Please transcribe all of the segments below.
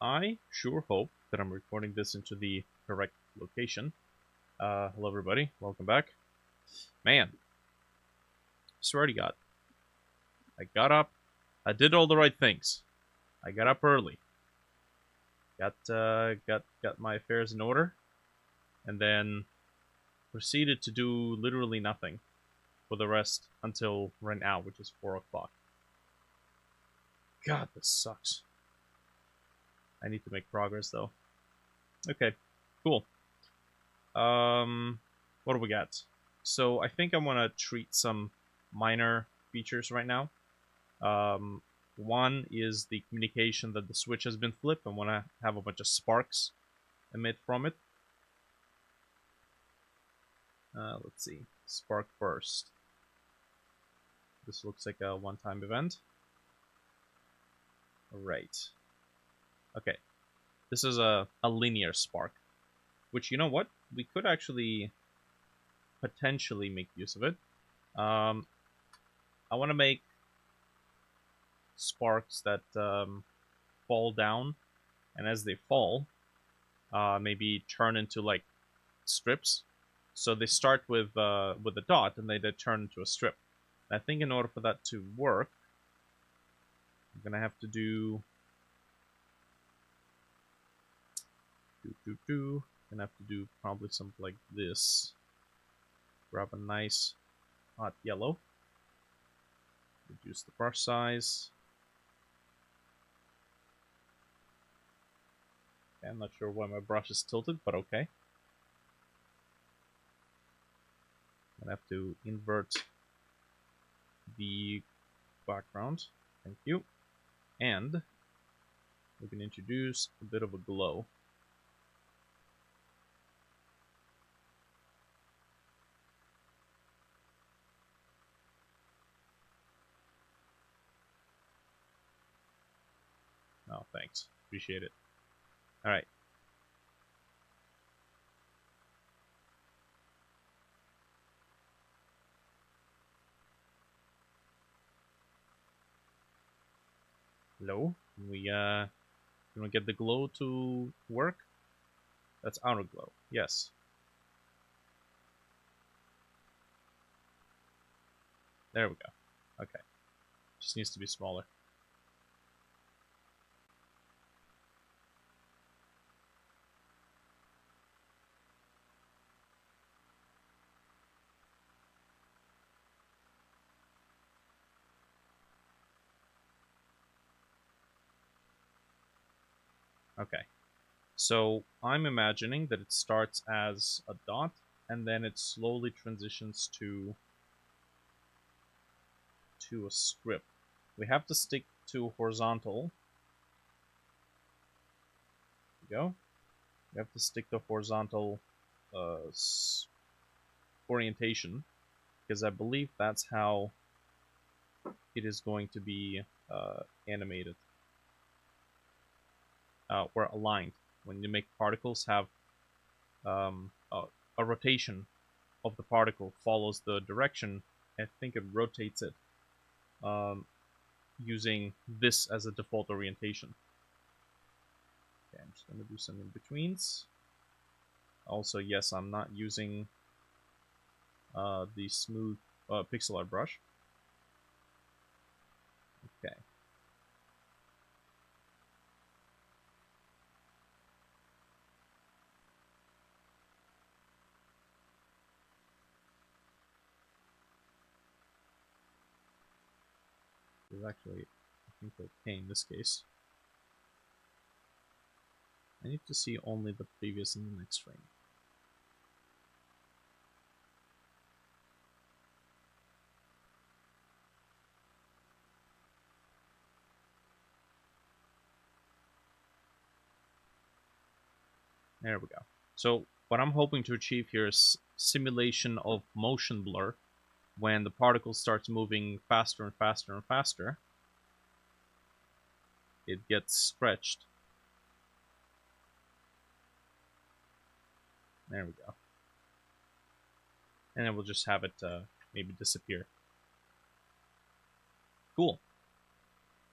I sure hope that I'm recording this into the correct location. Hello everybody, welcome back. Man, swear to God, I got up, I did all the right things. I got up early, got my affairs in order, and then proceeded to do literally nothing for the rest until right now, which is 4 o'clock. God, this sucks. I need to make progress though. Okay, cool. What do we got? So I think I want to treat some minor features right now. One is the communication that the switch has been flipped. I want to have a bunch of sparks emit from it. Let's see. Spark burst. This looks like a one-time event. Alright. Okay. This is a linear spark. Which, you know what? We could actually potentially make use of it. I want to make sparks that fall down, and as they fall, maybe turn into like strips. So they start with a dot, and they turn into a strip. And I think in order for that to work, I'm gonna have to do gonna have to do probably something like this. Grab a nice hot yellow. Reduce the brush size. Okay, I'm not sure why my brush is tilted, but okay. I'm gonna have to invert the background. Thank you. And we can introduce a bit of a glow. Oh, thanks. Appreciate it. Alright. Hello? Can we get the glow to work? That's outer glow. Yes. There we go. Okay. Just needs to be smaller. Okay. So I'm imagining that it starts as a dot, and then it slowly transitions to a strip. We have to stick to horizontal. There we go. We have to stick to horizontal orientation, because I believe that's how it is going to be animated. Or aligned. When you make particles have a rotation of the particle follows the direction, I think it rotates it using this as a default orientation. Okay, I'm just going to do some in-betweens. Also, yes, I'm not using the smooth pixel art brush. Okay. Is actually, I think, okay in this case. I need to see only the previous and the next frame. There we go. So what I'm hoping to achieve here is simulation of motion blur. When the particle starts moving faster and faster and faster, it gets stretched. There we go. And then we'll just have it maybe disappear. Cool.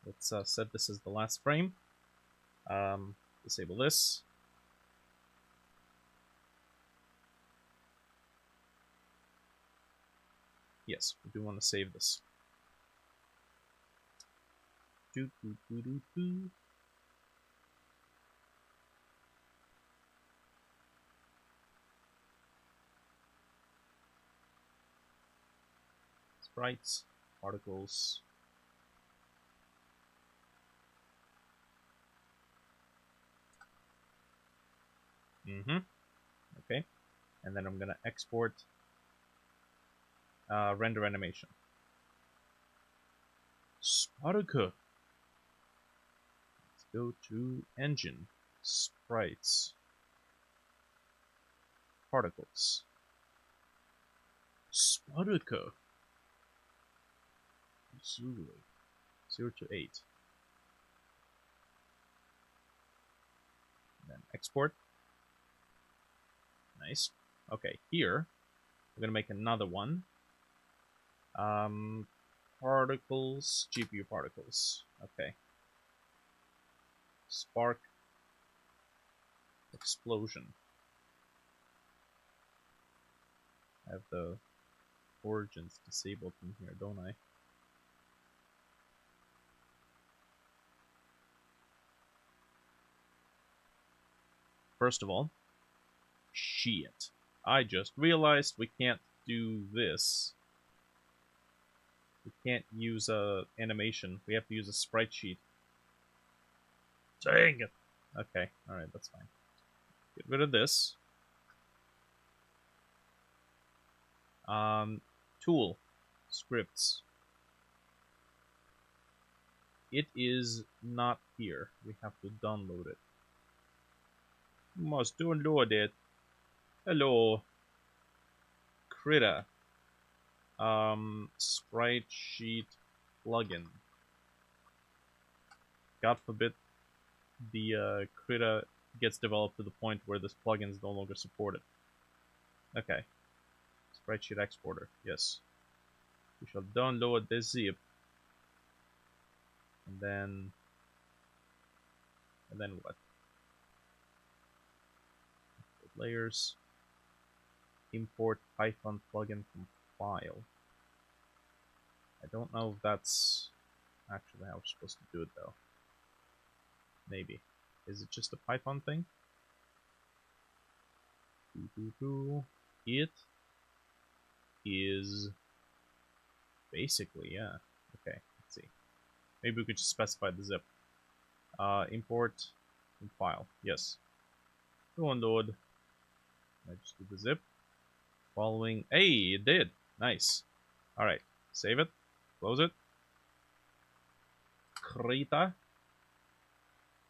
Let's set this as the last frame. Disable this. Yes, we do want to save this. Sprites, particles. Okay. And then I'm gonna export render animation. Sparticle. Let's go to engine, sprites, particles. Sparticle. 0 to 8. Then export. Nice. Okay, here we're gonna make another one. Particles, GPU particles. Okay. Spark explosion. I have the origins disabled in here, don't I? First of all, shit. I just realized we can't do this. We can't use a animation. We have to use a sprite sheet. Dang it. Okay, alright, that's fine. Get rid of this. Tool. Scripts. It is not here. We have to download it. Must download it. Hello. Critter. Sprite sheet plugin. God forbid the Critter gets developed to the point where this plugin is no longer supported. Okay. Sprite sheet exporter. Yes. We shall download this zip. And then what? Layers. Import Python plugin from file. I don't know if that's actually how we're supposed to do it though. Maybe. Is it just a Python thing? It is basically, yeah. Okay, let's see. Maybe we could just specify the zip. Import from file. Yes. Download. I just do the zip. Following. Hey, it did. Nice. Alright. Save it. Close it. Krita.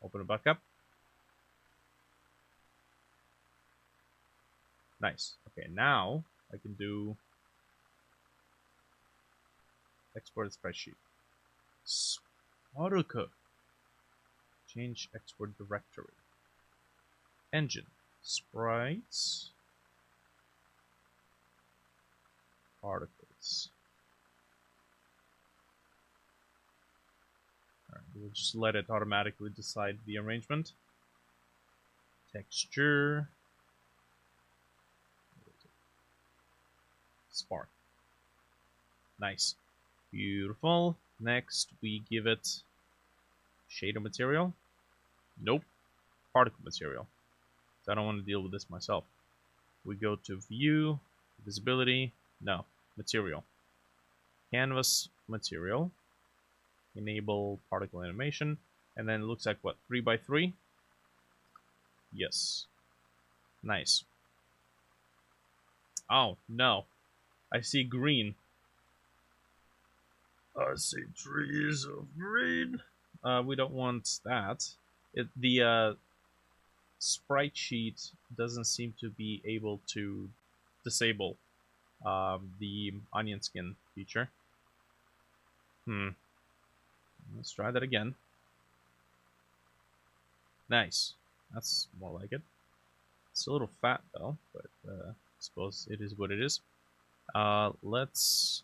Open it back up. Nice. Okay, now I can do export a spreadsheet. Sparticle. Change export directory. Engine. Sprites. Particles. Alright, we'll just let it automatically decide the arrangement. Texture. Spark. Nice. Beautiful. Next, we give it shader material. Nope. Particle material. So I don't want to deal with this myself. We go to view, visibility, no, material. Canvas material. Enable particle animation. And then it looks like what, 3x3? Yes. Nice. Oh, no. I see green. I see trees of green. We don't want that. The sprite sheet doesn't seem to be able to disable the onion skin feature. Let's try that again. Nice. That's more like it. It's a little fat though, but I suppose it is what it is. Let's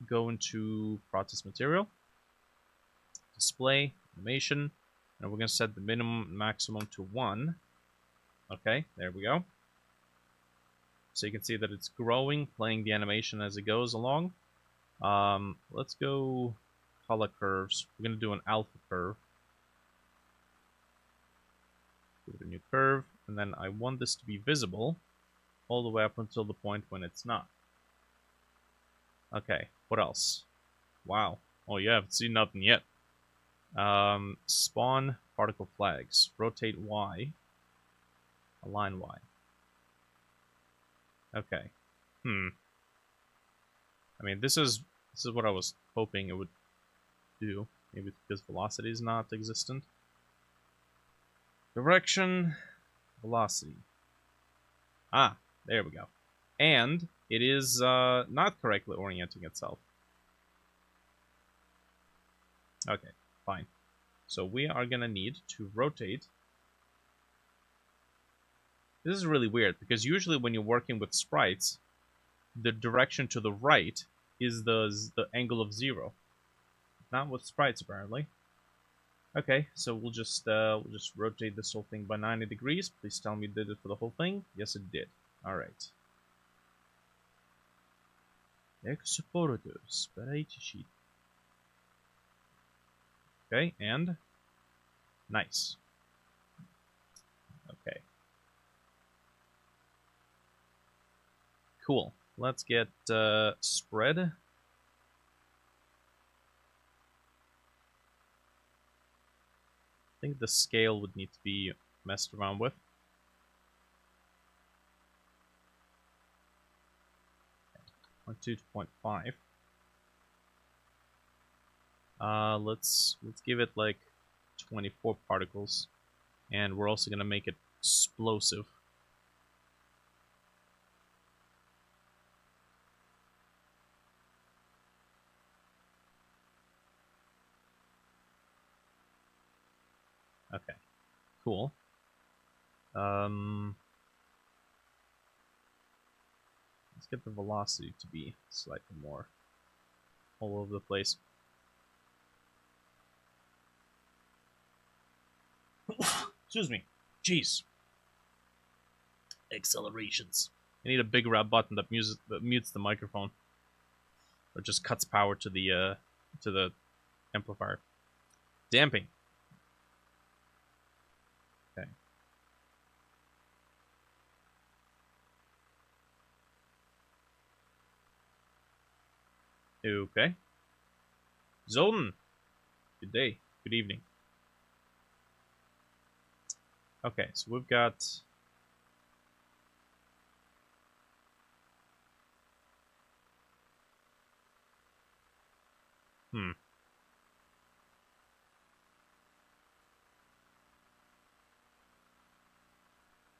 go into process material, display, animation, And we're going to set the minimum maximum to 1. Okay, there we go. So you can see that it's growing, playing the animation as it goes along. Let's go color curves. We're going to do an alpha curve. Give it a new curve, and then I want this to be visible all the way up until the point when it's not. Okay, what else? Wow. Oh, you haven't seen nothing yet. Spawn particle flags. Rotate Y. Align Y. Okay. I mean, this is what I was hoping it would do. Maybe it's because velocity is not existent. Direction, velocity. Ah, there we go. And it is not correctly orienting itself. Okay, fine. So we are gonna need to rotate. This is really weird, because usually when you're working with sprites, the direction to the right is the angle of 0. Not with sprites, apparently. Okay, so we'll just rotate this whole thing by 90 degrees. Please tell me it did it for the whole thing. Yes, it did. All right. Okay, and nice. Okay. Cool. Let's get spread. I think the scale would need to be messed around with. Okay. 0.2 to 0.5. Let's give it like 24 particles, and we're also gonna make it explosive. Okay, cool. Let's get the velocity to be slightly more all over the place. Excuse me. Jeez. Accelerations. I need a big red button that mutes the microphone, or just cuts power to the amplifier. Damping. Okay. Okay. Zoltan. Good day. Good evening. Okay, so we've got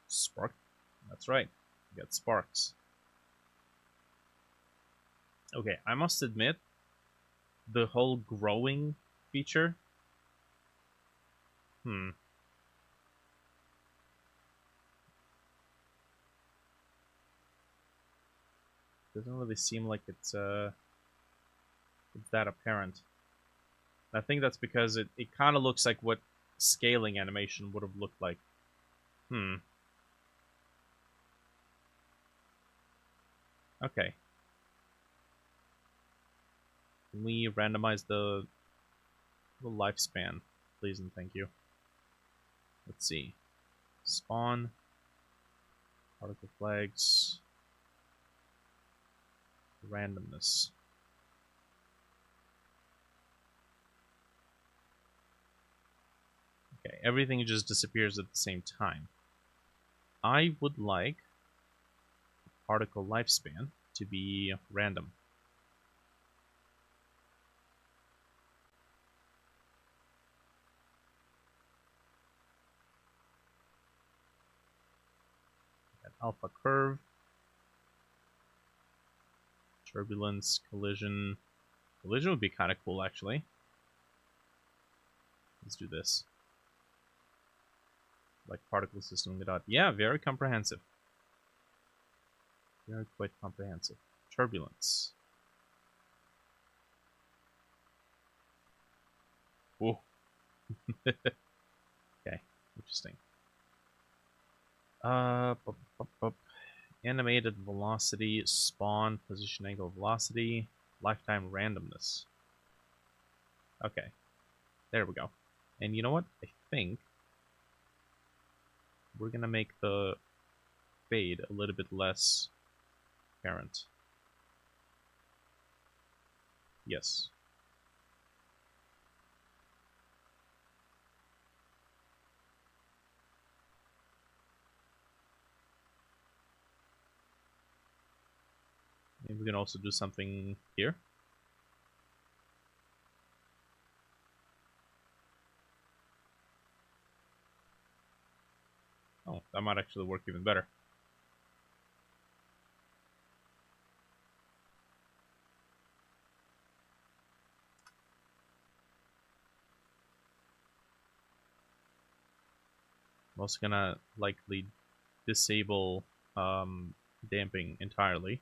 spark. That's right. We got sparks. Okay, I must admit, the whole growing feature. Doesn't really seem like it's that apparent. And I think that's because it kind of looks like what scaling animation would have looked like. Okay. Can we randomize the lifespan, please and thank you? Let's see. Spawn. Particle flags. Randomness. Okay, everything just disappears at the same time. I would like particle lifespan to be random. Got alpha curve. Turbulence, collision. Collision would be kind of cool, actually. Let's do this. Like particle system Godot. Yeah, very comprehensive. Very quite comprehensive. Turbulence. Whoa. Interesting. Animated velocity, spawn, position angle velocity, lifetime randomness. Okay, there we go. And you know what? I think we're gonna make the fade a little bit less apparent. Yes. Maybe we can also do something here. Oh, that might actually work even better. I'm also gonna likely disable damping entirely.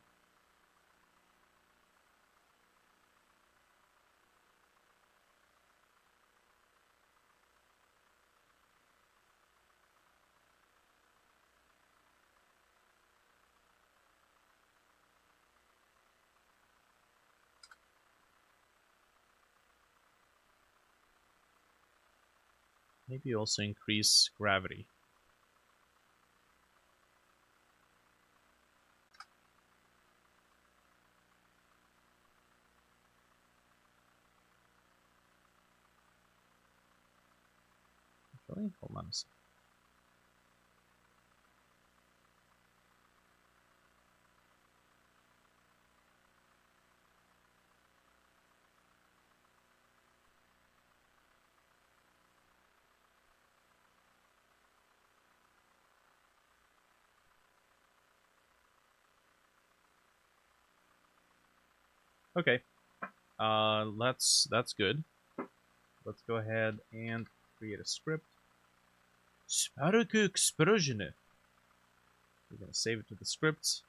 Maybe also increase gravity. Actually, hold on a second. Okay, that's good. Let's go ahead and create a script. Spark explosion. We're gonna save it to the scripts.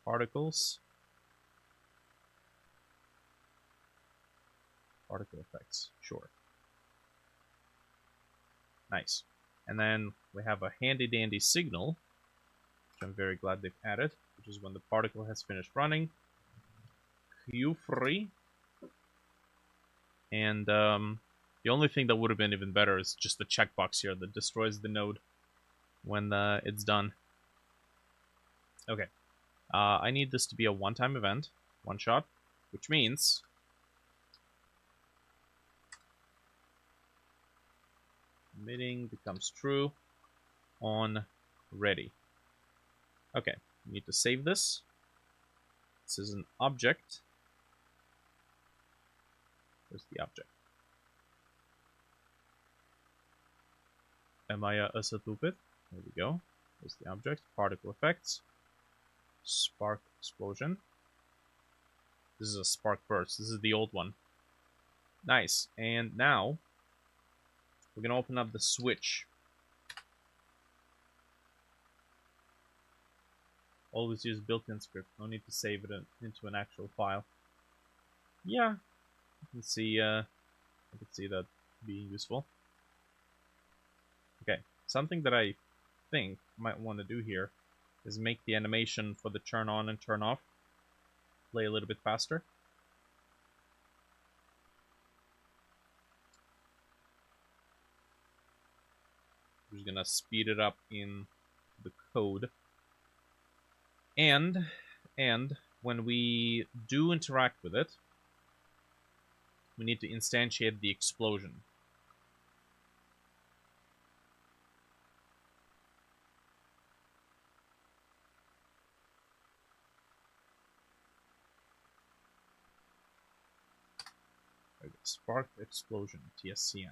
Particles. Particle effects, sure. Nice. And then we have a handy dandy signal, which I'm very glad they've added, which is when the particle has finished running. Q free. And the only thing that would have been even better is just the checkbox here that destroys the node when it's done. Okay. I need this to be a one-time event, one shot, which means emitting becomes true on ready. Okay, we need to save this. This is an object. Where's the object? Am I a stupid? There we go. There's the object. Particle effects. Spark explosion. This is a spark burst. This is the old one. Nice. And now we're gonna open up the switch. Always use built-in script. No need to save it into an actual file. Yeah, I can see that being useful. Okay, something that I think I might want to do here is make the animation for the turn on and turn off play a little bit faster. I'm just gonna speed it up in the code. And when we do interact with it, we need to instantiate the explosion. Okay, spark explosion, TSCN.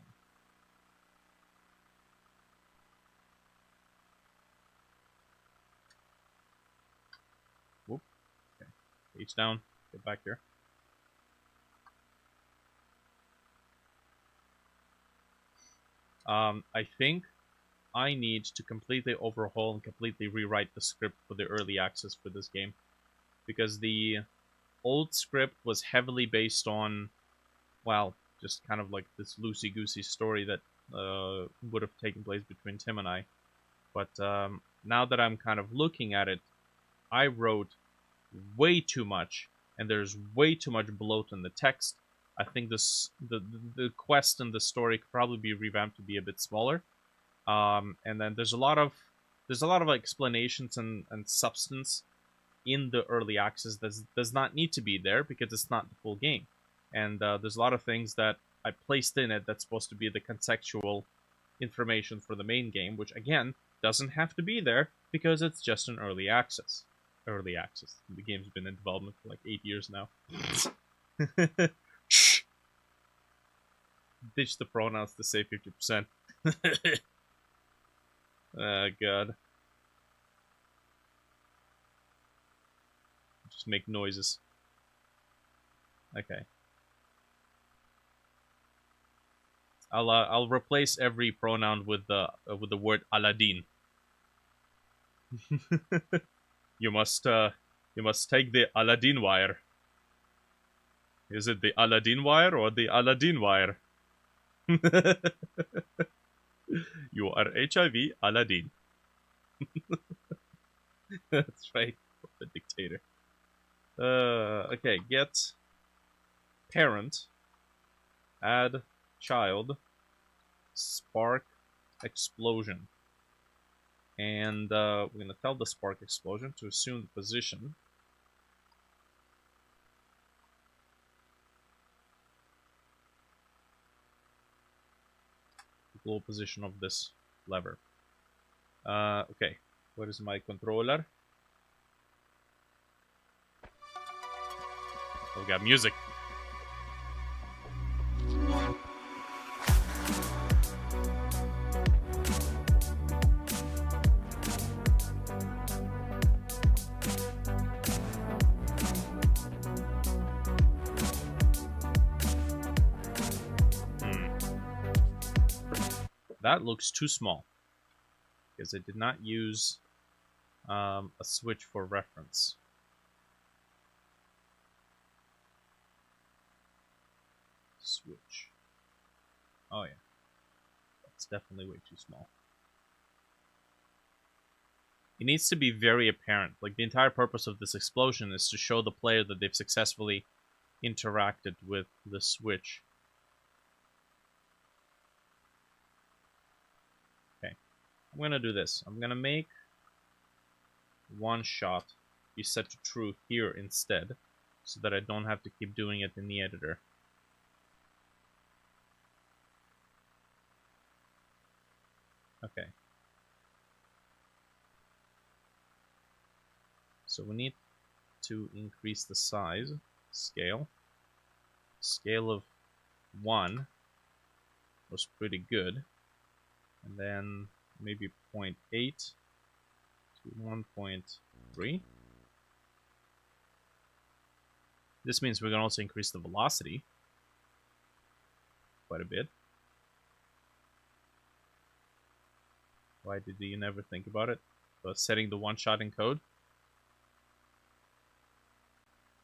Whoop. Okay. Page down. Get back here. I think I need to completely overhaul and completely rewrite the script for the early access for this game. Because the old script was heavily based on, well, just kind of like this loosey-goosey story that would have taken place between Tim and I. But now that I'm kind of looking at it, I wrote way too much, and there's way too much bloat in the text. I think the quest and the story could probably be revamped to be a bit smaller. And then there's a lot of explanations and substance in the early access that does not need to be there because it's not the full game. And there's a lot of things that I placed in it that's supposed to be the contextual information for the main game, which again doesn't have to be there because it's just an early access. Early access. The game's been in development for like 8 years now. Ditch the pronouns to save 50%. Oh god. Just make noises. Okay. I'll replace every pronoun with the word Aladdin. You must take the Aladdin wire. Is it the Aladdin wire or the Aladdin wire? You are HIV Aladdin. That's right. The dictator. Okay, get parent, add child, spark explosion. And we're going to tell the spark explosion to assume the position. The global position of this lever. Okay, where is my controller? Oh, we got music. That looks too small because I did not use a switch for reference. Switch. Oh yeah, that's definitely way too small. It needs to be very apparent. Like the entire purpose of this explosion is to show the player that they've successfully interacted with the switch. I'm gonna do this. I'm gonna make one shot be set to true here instead, so that I don't have to keep doing it in the editor. Okay. So we need to increase the size, scale. Scale of 1 was pretty good. And then maybe 0.8 to 1.3. This means we can also increase the velocity quite a bit. Why did you never think about it? About setting the one-shot encode?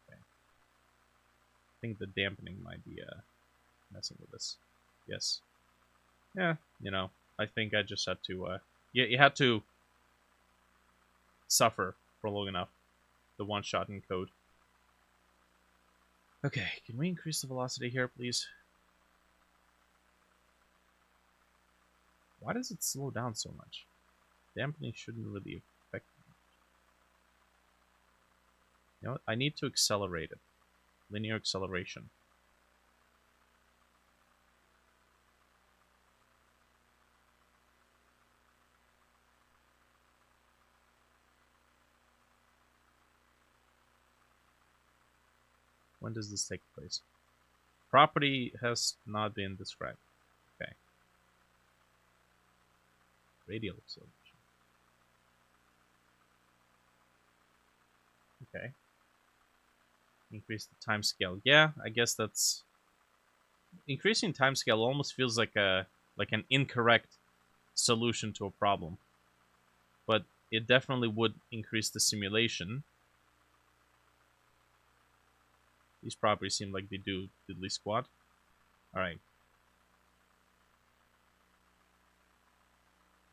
Okay. I think the dampening might be messing with this. Yes. Yeah, you know, I think I just had to, you had to suffer for long enough. The one-shot encode. Okay, can we increase the velocity here, please? Why does it slow down so much? Dampening shouldn't really affect me. You know what? I need to accelerate it. Linear acceleration. When does this take place? Property has not been described. Okay. Radial acceleration. Okay. Increase the time scale. Yeah, I guess that's... Increasing time scale almost feels like an incorrect solution to a problem. But it definitely would increase the simulation. These properties seem like they do diddly squat. Alright.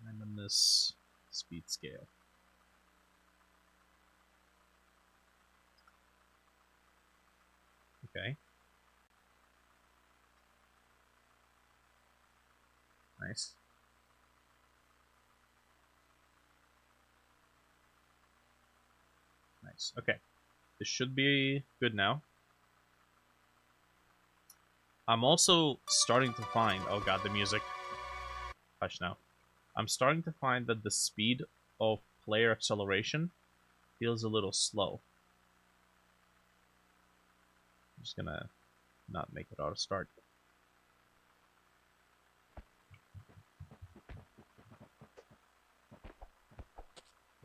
Randomness, speed scale. Okay. Nice. Nice. Okay. This should be good now. I'm also starting to find... Oh god, the music. Hush now. I'm starting to find that the speed of player acceleration feels a little slow. I'm just gonna not make it auto start.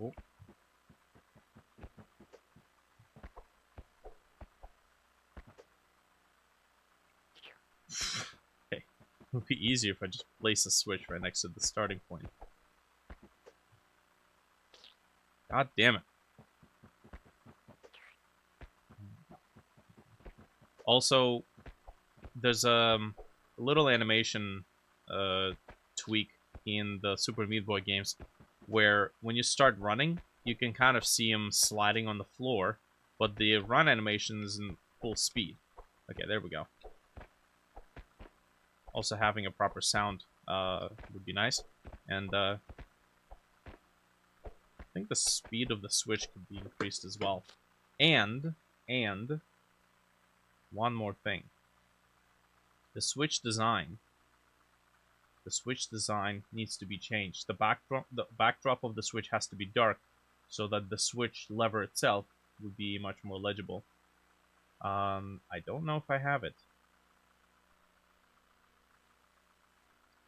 Oh. Okay. It would be easier if I just place a switch right next to the starting point. God damn it. Also, there's a little animation tweak in the Super Meat Boy games where when you start running, you can kind of see him sliding on the floor, but the run animation is in full speed. Okay, there we go. Also, having a proper sound would be nice. And I think the speed of the Switch could be increased as well. And one more thing. The Switch design needs to be changed. The backdrop of the Switch has to be dark so that the Switch lever itself would be much more legible. I don't know if I have it.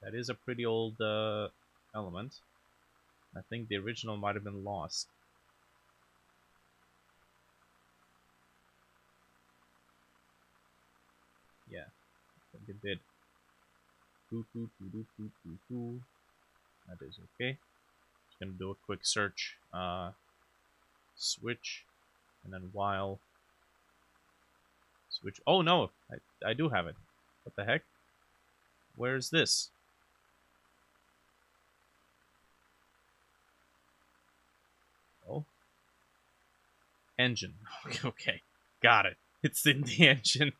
That is a pretty old element. I think the original might have been lost. Yeah, I think it did. That is okay. Just gonna do a quick search. Switch, and then while Switch. Oh no, I do have it. What the heck? Where's this? Oh, engine. Okay, got it. It's in the engine.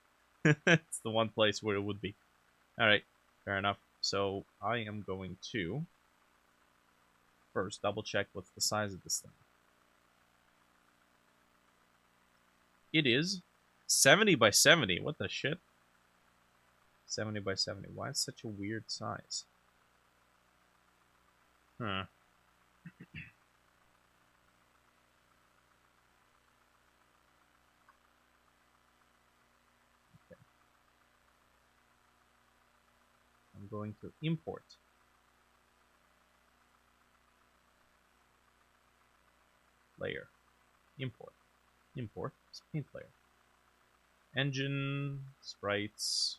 It's the one place where it would be. All right, fair enough. So I am going to first double check what's the size of this thing. It is 70 by 70. What the shit? 70 by 70. Why is it such a weird size? Huh. Okay. I'm going to import. Layer. Import. Import. Paint layer. Engine. Sprites.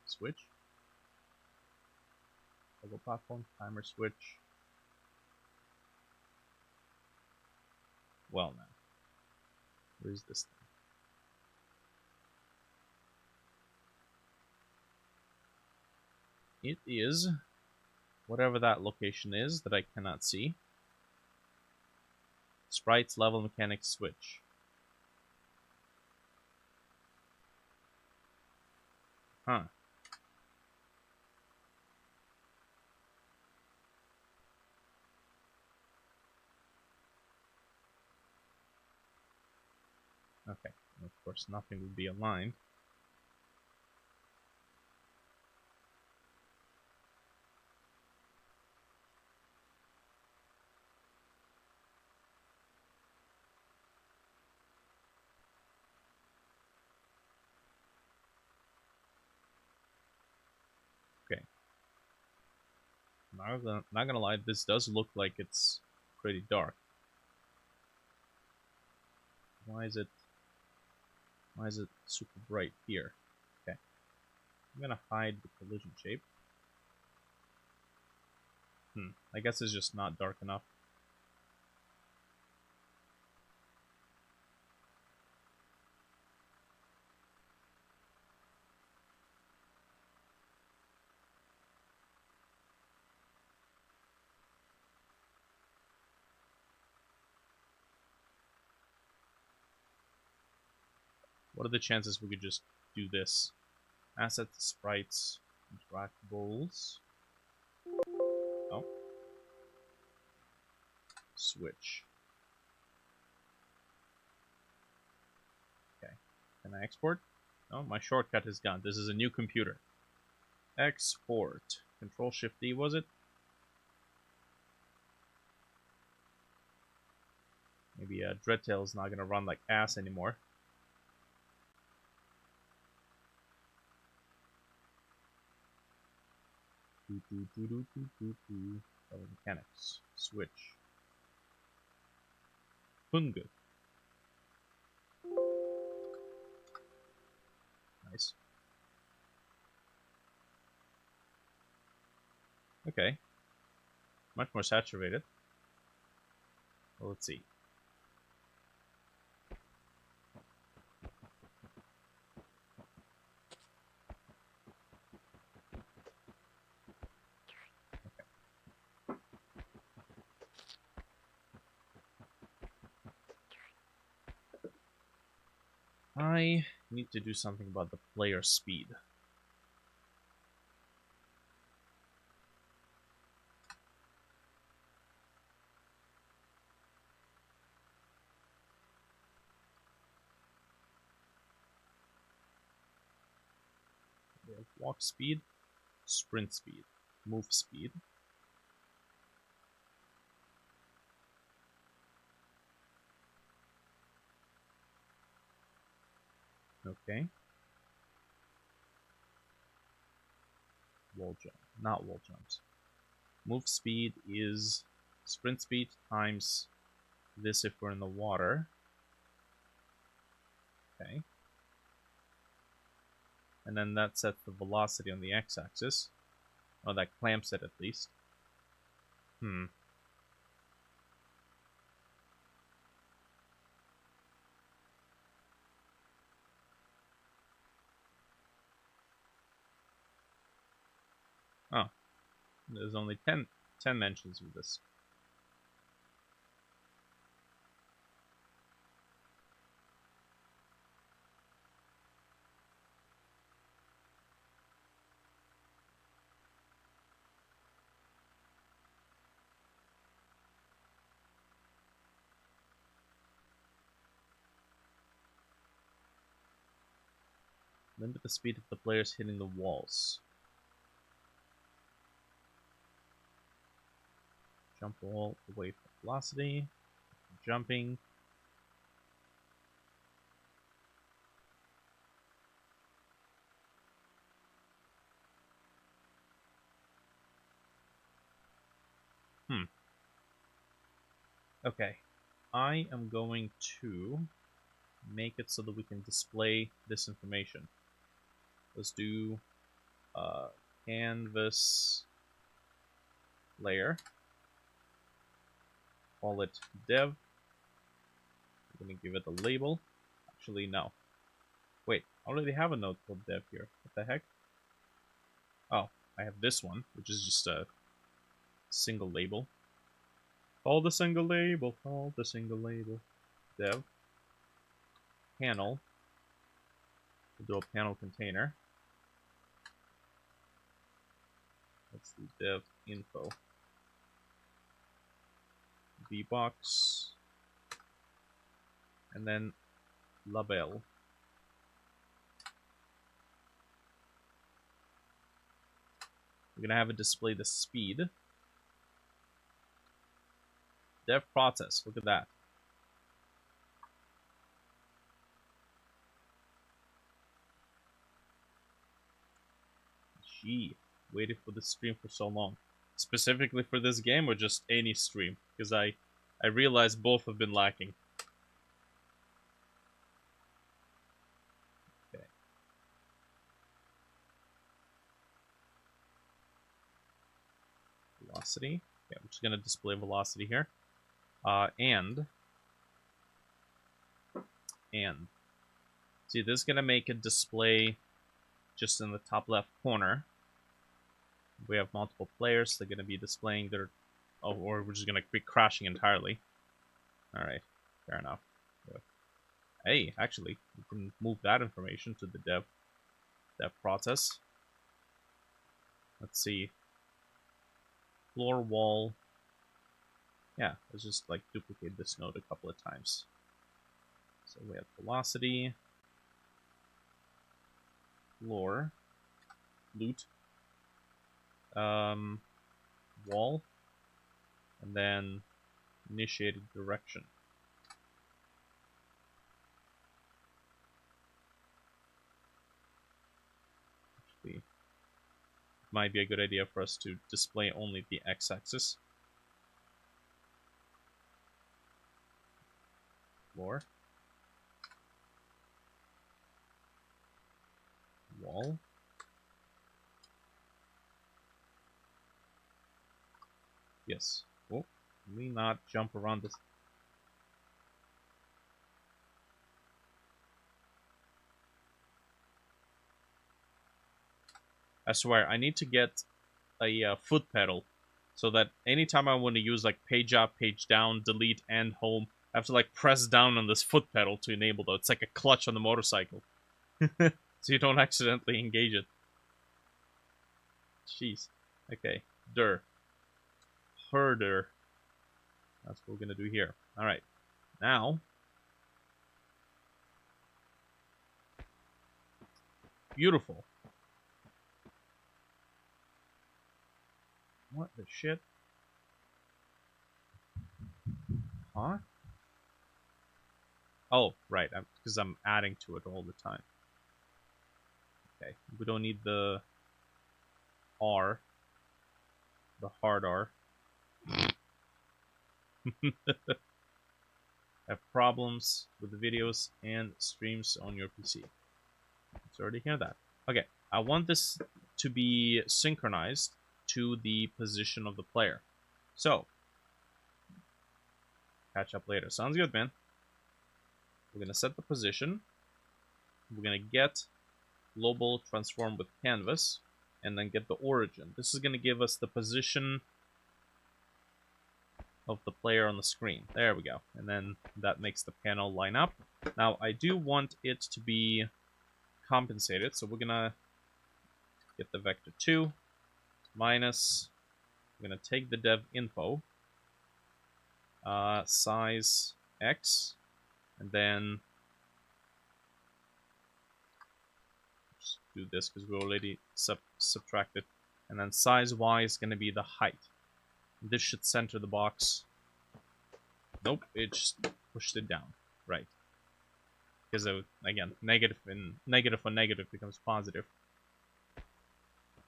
Switch. Toggle platform. Timer switch. Well now. Where is this thing? It is whatever that location is that I cannot see. Sprites, level, mechanics, switch. Huh. Okay. And of course, nothing would be aligned. Okay. Not gonna lie, this does look like it's pretty dark. Why is it super bright here? Okay. I'm gonna hide the collision shape. I guess it's just not dark enough. What are the chances we could just do this? Assets, sprites, interactables. Oh. Switch. Okay. Can I export? Oh, my shortcut is gone. This is a new computer. Export. Control-Shift-D, was it? Maybe Dreadtail's not gonna run like ass anymore. Mechanics. Switch. Fungus. Nice. Okay. Much more saturated. Well, let's see. I need to do something about the player speed. We have walk speed, sprint speed, move speed. Okay. Wall jump, not wall jumps. Move speed is sprint speed times this if we're in the water. Okay. And then that sets the velocity on the x-axis. Oh, that clamps it at least. Oh. There's only 10 mentions of this. Limit the speed of the players hitting the walls. Jump wall away from velocity. Jumping. Okay. I am going to make it so that we can display this information. Let's do canvas layer. Call it dev. I'm going to give it a label. Actually, no. Wait, I already have a node called dev here. What the heck? Oh, I have this one, which is just a single label. Call the single label. Call the single label. Dev. Panel. We'll do a panel container. Let's do dev info. VBox. And then label. We're gonna have it display the speed. Dev process, look at that. Gee, waited for this stream for so long. Specifically for this game or just any stream? Because I realize both have been lacking. Okay. Velocity. Yeah, I'm just gonna display velocity here. And see, this is gonna make it display just in the top left corner. We have multiple players, they're gonna be displaying their, oh, or we're just gonna be crashing entirely. All right, fair enough. Hey, actually, we can move that information to the dev process. Let's see. Floor, wall. Yeah, let's just like duplicate this node a couple of times. So we have velocity, floor, loot, wall, and then initiated direction. Actually, it might be a good idea for us to display only the x-axis. Floor, wall, yes. Oh, can we not jump around this? I swear, I need to get a foot pedal so that anytime I want to use like page up, page down, delete, and home, I have to like press down on this foot pedal to enable that. It's like a clutch on the motorcycle. So you don't accidentally engage it. Jeez. Okay. Herder. That's what we're gonna do here. Alright. Now. Beautiful. What the shit? Huh? Oh, right. Because I'm adding to it all the time. Okay. We don't need the R. The hard R. Have problems with the videos and streams on your PC. Let's already hear that. Okay, I want this to be synchronized to the position of the player. So, catch up later. Sounds good, man. We're gonna set the position. We're gonna get global transform with canvas, and then get the origin. This is gonna give us the position of the player on the screen. There we go. And then that makes the panel line up. Now, I do want it to be compensated, so we're gonna get the vector 2 minus, we're gonna take the dev info, size x, and then just do this because we already subtracted, and then size y is gonna be the height. This should center the box. Nope, it just pushed it down. Right. Because, again, negative on negative becomes positive.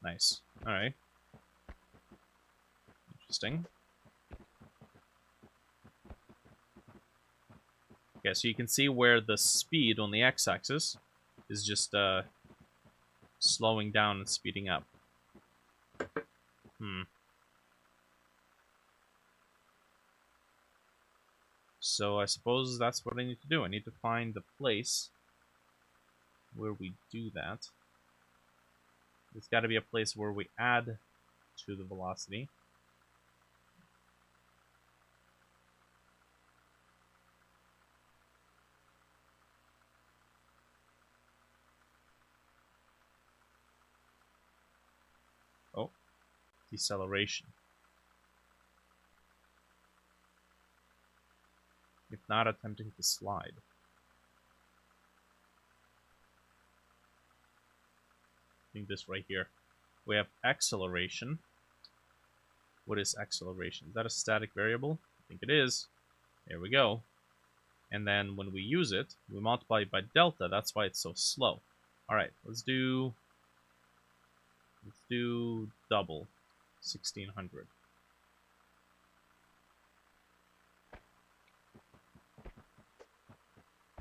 Nice. Alright. Interesting. Okay, so you can see where the speed on the x-axis is just slowing down and speeding up. So I suppose that's what I need to do. I need to find the place where we do that. There's got to be a place where we add to the velocity. Oh, deceleration. If not, attempting to slide. I think this right here. We have acceleration. What is acceleration? Is that a static variable? I think it is. There we go. And then when we use it, we multiply it by delta. That's why it's so slow. Alright, let's do double 1600.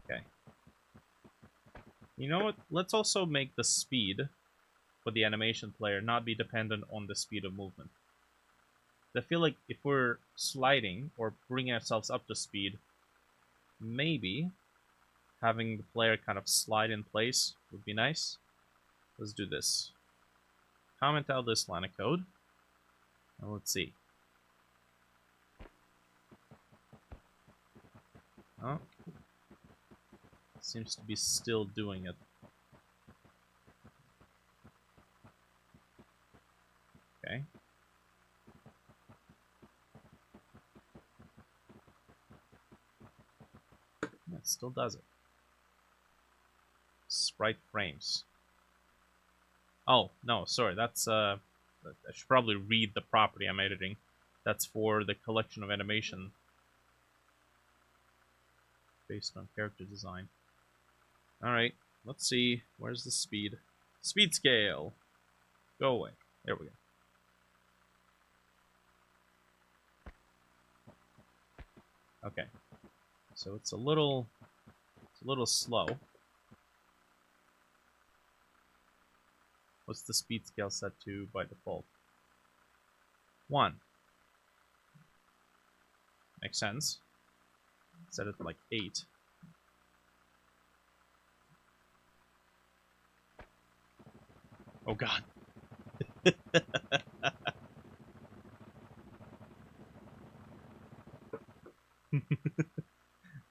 Okay. You know what? Let's also make the speed for the animation player not be dependent on the speed of movement. I feel like if we're sliding or bringing ourselves up to speed, maybe having the player kind of slide in place would be nice. Let's do this. Comment out this line of code. And let's see. Oh. seems to be still doing it. Okay. Yeah, it still does it. Sprite frames. Oh, no, sorry, that's, I should probably read the property I'm editing. That's for the collection of animation based on character design. Alright, let's see. Where's the speed? Speed scale! Go away. There we go. Okay. So it's a little slow. What's the speed scale set to by default? 1. Makes sense. Set it to like 8. Oh god.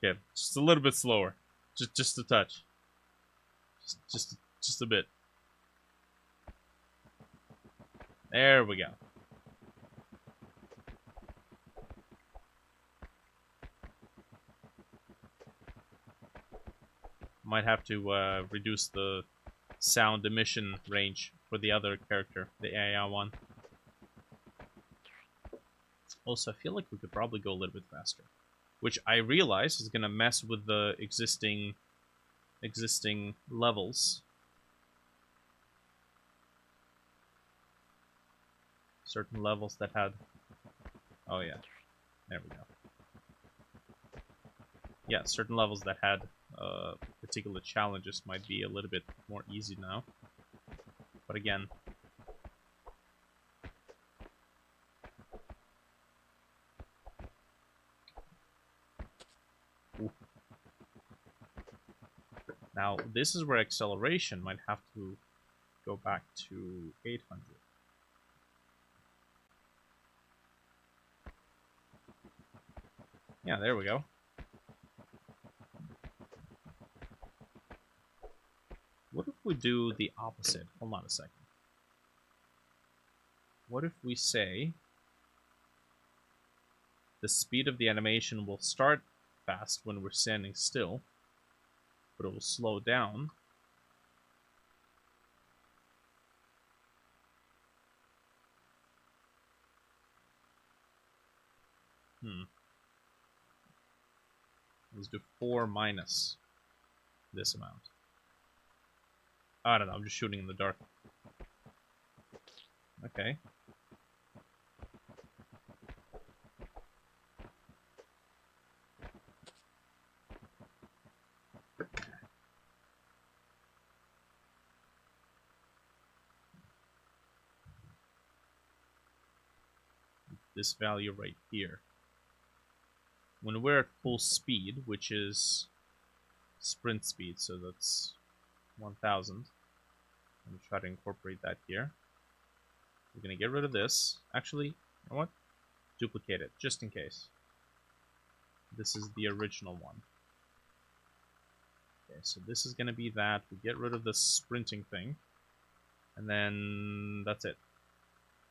Okay, just a little bit slower. Just a touch. Just a bit. There we go. Might have to reduce the sound emission range for the other character, the AI one. Also, I feel like we could probably go a little bit faster, which I realize is gonna mess with the existing levels. Certain levels that had... Oh yeah, there we go. Yeah, certain levels that had particular challenges might be a little bit more easy now. But again... Ooh. Now, this is where acceleration might have to go back to 800. Yeah, there we go. What if we do the opposite? Hold on a second. What if we say the speed of the animation will start fast when we're standing still, but it will slow down Let's do 4 minus this amount. I don't know, I'm just shooting in the dark. Okay. This value right here. When we're at full speed, which is sprint speed, so that's 1000. I'm gonna try to incorporate that here. We're gonna get rid of this. Actually, you know what? Duplicate it, just in case. This is the original one. Okay, so this is gonna be that. We get rid of the sprinting thing. And then that's it.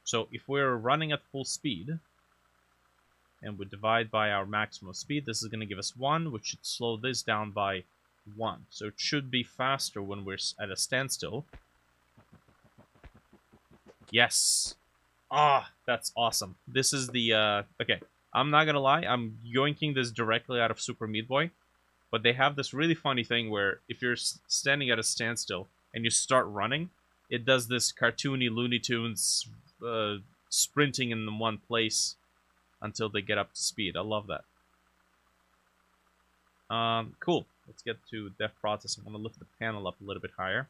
So if we're running at full speed, and we divide by our maximum speed, this is going to give us 1, which should slow this down by 1. So it should be faster when we're at a standstill. Yes! Ah, that's awesome. This is the, okay, I'm not going to lie, I'm yoinking this directly out of Super Meat Boy, but they have this really funny thing where if you're standing at a standstill and you start running, it does this cartoony Looney Tunes sprinting in one place until they get up to speed. I love that. Cool. Let's get to dev process. I'm going to lift the panel up a little bit higher.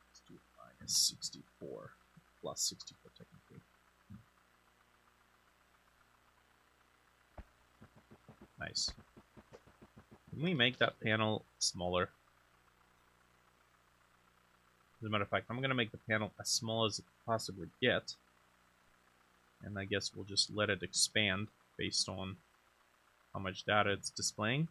Let's do minus 64. Plus 64 technically. Nice. Can we make that panel smaller? As a matter of fact, I'm going to make the panel as small as it can possibly get. And I guess we'll just let it expand based on how much data it's displaying.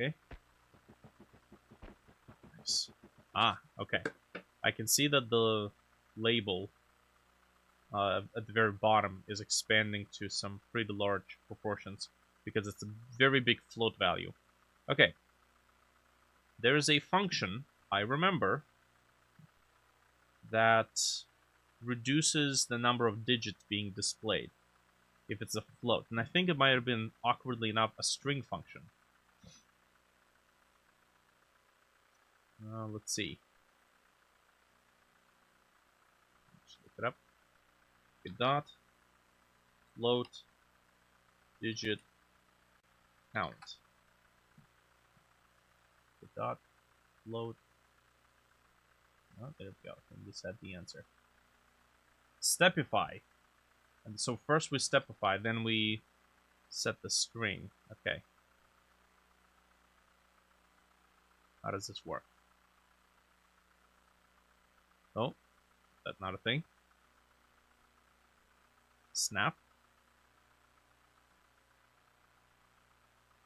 Okay. Nice. Ah, okay. I can see that the label at the very bottom is expanding to some pretty large proportions because it's a very big float value. Okay. There is a function, I remember, that reduces the number of digits being displayed if it's a float. And I think it might have been, awkwardly enough, a string function. Let's see. Let's look it up. Dot float digit count. Dot float. Oh, there we go. And this had the answer. Stepify. And so first we stepify, then we set the string. Okay. How does this work? Oh, that's not a thing. Snap.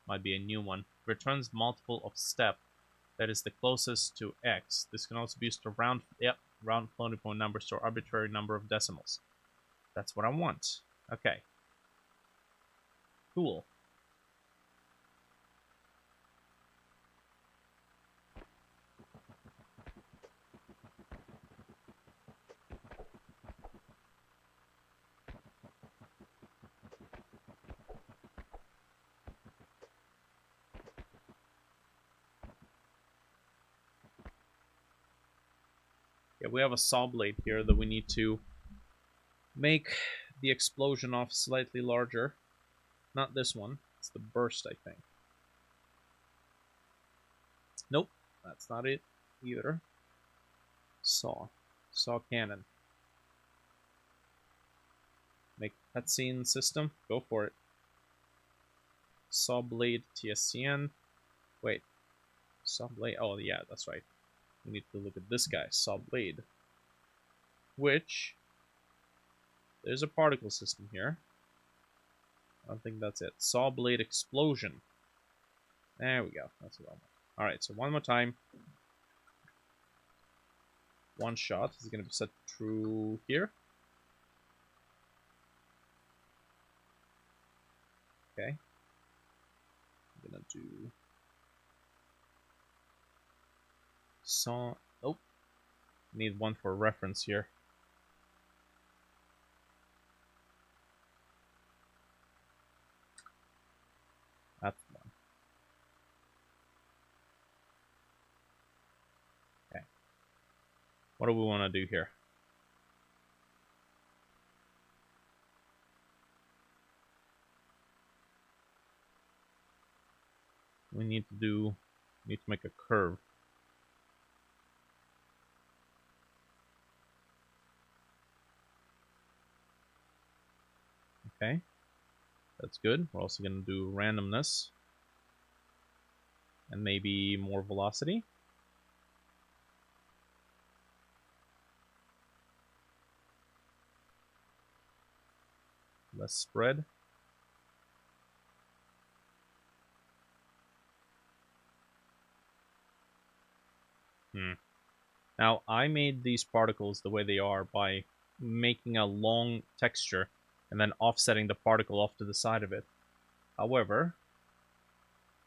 Might be a new one. Returns multiple of step that is the closest to x. This can also be used to round floating point numbers to an arbitrary number of decimals. That's what I want. Okay. Cool. Yeah, we have a saw blade here that we need to make the explosion of slightly larger. Not this one. It's the burst, I think. Nope, that's not it either. Saw cannon. Make cutscene system. Go for it. Saw blade TSCN. Wait. Saw blade. Oh yeah, that's right. We need to look at this guy. Saw blade. Which there's a particle system here. I don't think that's it. Saw blade explosion. There we go. That's what I want. Alright, so one more time. One shot is going to be set true here. Okay. I'm going to do saw. Oh, need one for reference here. That's the one. Okay. What do we want to do here? We need to make a curve. Okay, that's good. We're also going to do randomness and maybe more velocity. Less spread. Now, I made these particles the way they are by making a long texture and then offsetting the particle off to the side of it. However,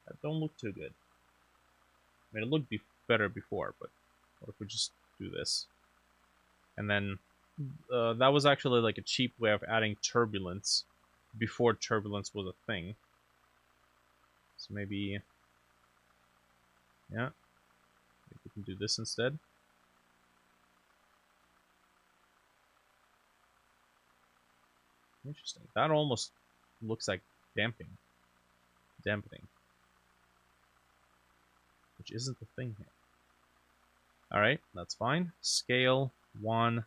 that don't look too good. I mean, it looked better before, but what if we just do this? And then, that was actually like a cheap way of adding turbulence before turbulence was a thing. So maybe, yeah, maybe we can do this instead. Interesting. That almost looks like dampening, which isn't the thing here. All right, that's fine. Scale 1 to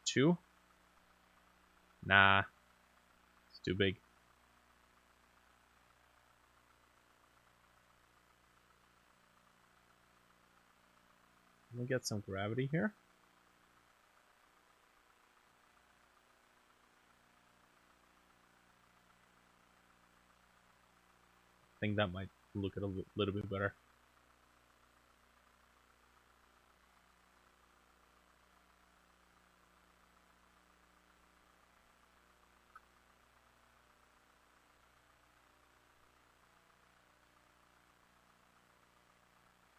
2. Nah, it's too big. me get some gravity here. I think that might look a little bit better.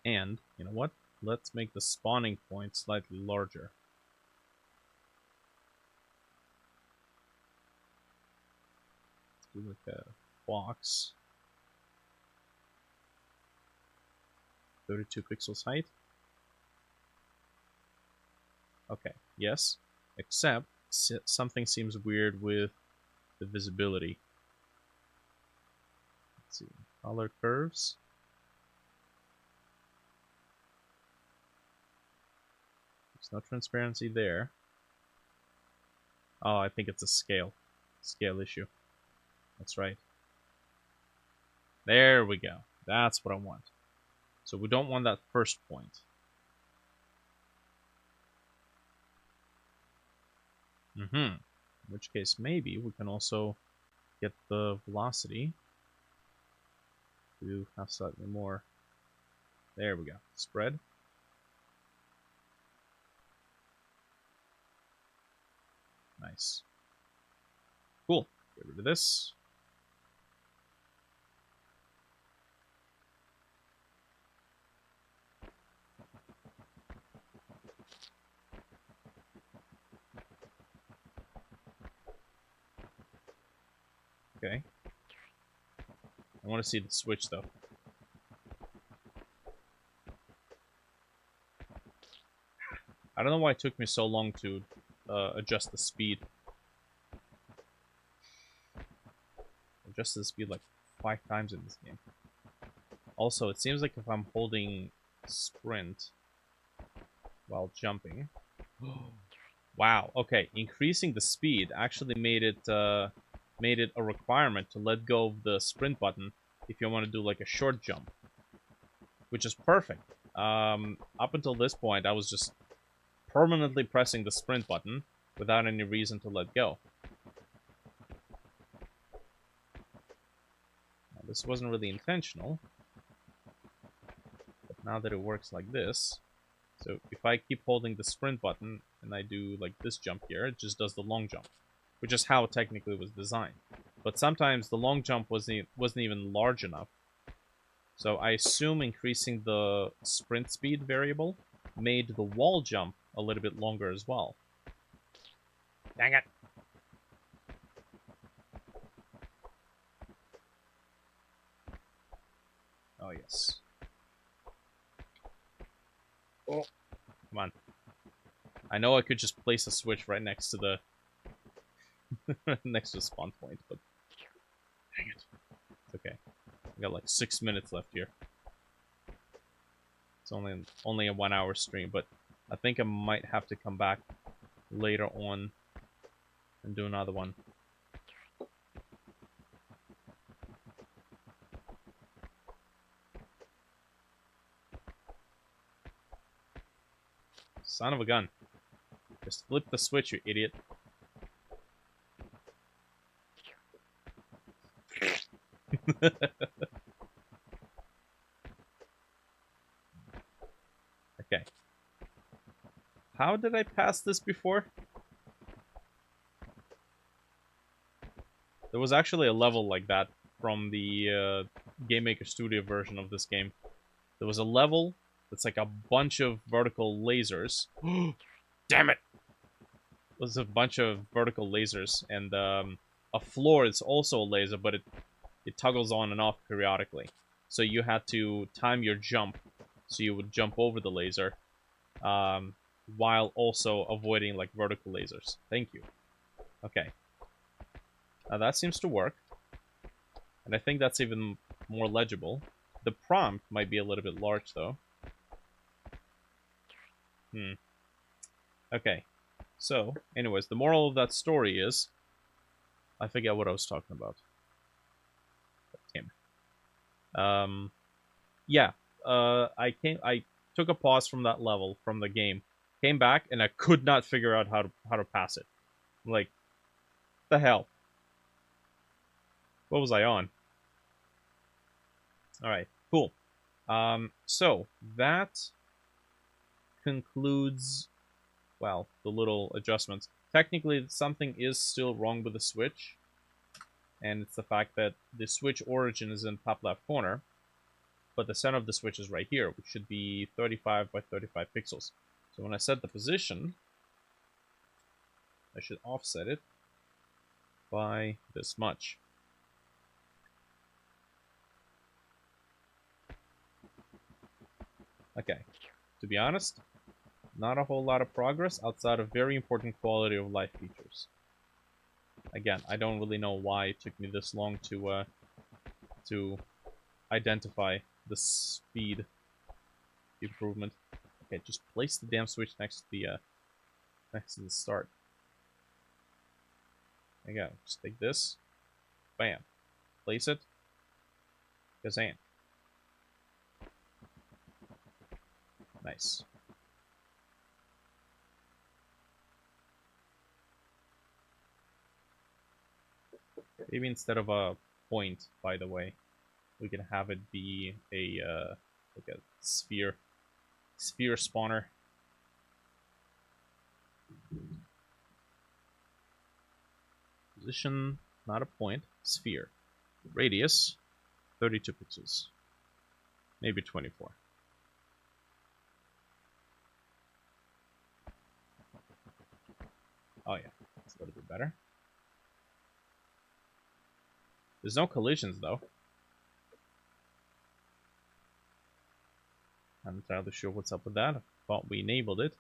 And, you know what? Let's make the spawning point slightly larger. Let's do like a box. 32 pixels height. Okay, yes. Except, something seems weird with the visibility. Let's see. Color curves. There's no transparency there. Oh, I think it's a scale issue. That's right. There we go. That's what I want. So we don't want that first point. In which case, maybe we can also get the velocity to have slightly more. There we go. Spread. Nice. Cool. Get rid of this. Okay. I want to see the switch, though. I don't know why it took me so long to adjust the speed. Adjusted the speed like 5 times in this game. Also, it seems like if I'm holding sprint while jumping... Wow, okay. Increasing the speed actually made it a requirement to let go of the sprint button if you want to do like a short jump. Which is perfect. Up until this point, I was just permanently pressing the sprint button without any reason to let go. Now, this wasn't really intentional. But now that it works like this, so if I keep holding the sprint button and I do like this jump here, it just does the long jump, which is how it technically was designed. But sometimes the long jump wasn't even large enough. So I assume increasing the sprint speed variable made the wall jump a little bit longer as well. Dang it! Oh, yes. Oh, come on. I know I could just place a switch right next to the next to the spawn point, but dang it. It's okay. I got like 6 minutes left here. It's only a 1 hour stream, but I think I might have to come back later on and do another one. Son of a gun. Just flip the switch, you idiot. Okay. How did I pass this before? There was actually a level like that from the Game Maker Studio version of this game. There was a level that's like a bunch of vertical lasers. Damn it! It was a bunch of vertical lasers, and a floor is also a laser, but it toggles on and off periodically. So you had to time your jump, so you would jump over the laser, while also avoiding like vertical lasers. Thank you. Okay. Now that seems to work. And I think that's even more legible. The prompt might be a little bit large, though. Okay. So, anyways, the moral of that story is... I forget what I was talking about. Damn. Yeah. I took a pause from that level, from the game, came back, and I could not figure out how to pass it. Like, the hell? What was I on? Alright, cool. So, that concludes, well, the little adjustments. Technically, something is still wrong with the Switch, and it's the fact that the Switch origin is in top left corner, but the center of the Switch is right here, which should be 35 by 35 pixels. So when I set the position, I should offset it by this much. Okay, to be honest, not a whole lot of progress outside of very important quality of life features. Again, I don't really know why it took me this long to identify the speed improvement. Okay, just place the damn Switch next to the start. There you go. Just take this, bam, place it, kazam. Nice. Maybe instead of a point, by the way, we can have it be a like a sphere spawner. Position, not a point, sphere. Radius, 32 pixels. Maybe 24. Oh yeah, that's a little bit better. There's no collisions though. I'm not entirely sure what's up with that. I thought we enabled it.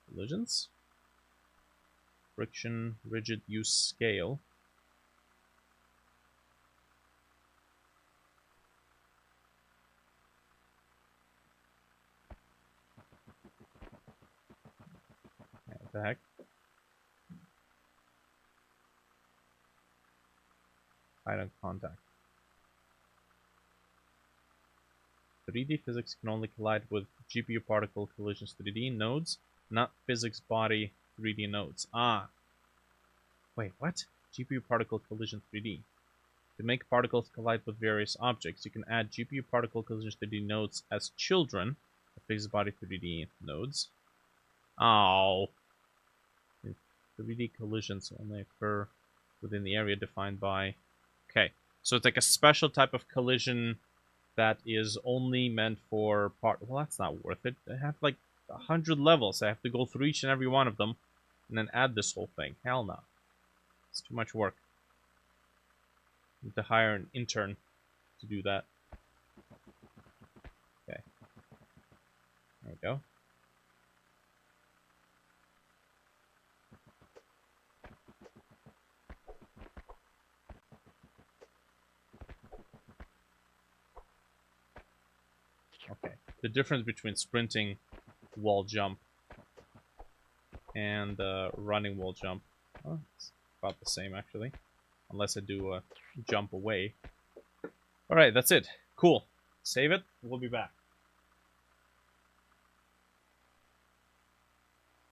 Collisions. Friction, rigid use scale. Yeah, what the heck? Item contact. 3D physics can only collide with GPU particle collisions 3D nodes, not physics body 3D nodes. Ah. Wait, what? GPU particle collision 3D. To make particles collide with various objects, you can add GPU particle collision 3D nodes as children of physics body 3D nodes. Oh. 3D collisions only occur within the area defined by... Okay, so it's like a special type of collision that is only meant for part... Well, that's not worth it. I have like 100 levels. I have to go through each and every one of them and then add this whole thing. Hell no. It's too much work. I need to hire an intern to do that. Okay. There we go. Okay. The difference between sprinting wall jump and running wall jump, well, it's about the same actually, unless I do a jump away. Alright, that's it. Cool. Save it. We'll be back.